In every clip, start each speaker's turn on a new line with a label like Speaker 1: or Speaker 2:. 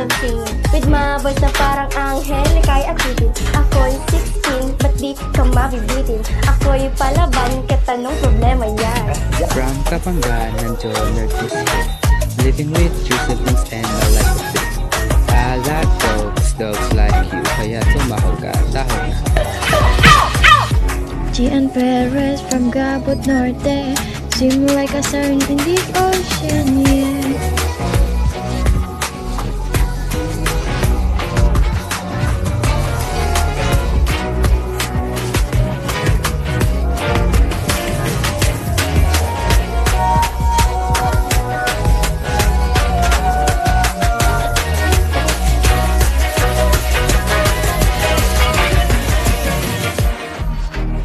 Speaker 1: of singing with my voice na parang anghel, likay akitin. Ako'y 16, ba't di ka mabibitin? Ako'y palaban, katanong problema yan.
Speaker 2: From Kapampangan to Nerdist, living with two siblings and a life of this. I like dogs like you, kaya tumahol ka, tahol na.
Speaker 3: Gian Perez from Gabot Norte, swim like a sand in the ocean, yeah.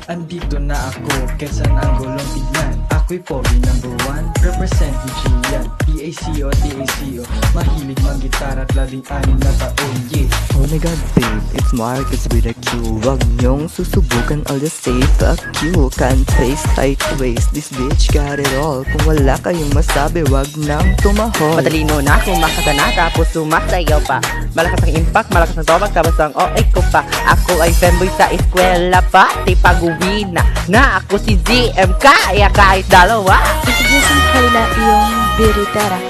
Speaker 4: Andito na ako, kesa ng gulong tignan. Ako'y Pogi #1, representing Gian. TACO, TACO, mahilig mag-gitara at labing-anim na taon, yeah.
Speaker 5: Oh my god babe, it's Marcus with a Q. Wag nyong susubukan, I'll just say fuck you. Can't face tight waist, this bitch got it all. Kung wala kayong masabi, wag nang tumahol.
Speaker 6: Matalino na, kumakata na, tapos sumasayaw pa. Malakas ang impact, malakas ang tobag, tapos ang OA ko pa. Ako ay femboy sa eskwela pa, di pag-uwi na ako si ZMK, kaya kahit dalawa.
Speaker 3: Isubusin ko na iyong biritera,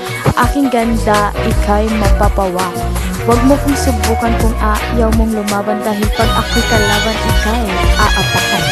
Speaker 3: aking ganda, ika'y mapapawa. Huwag mo kong subukan kung ayaw mong lumaban, dahil pag ako'y kalaban, ika'y aapakan.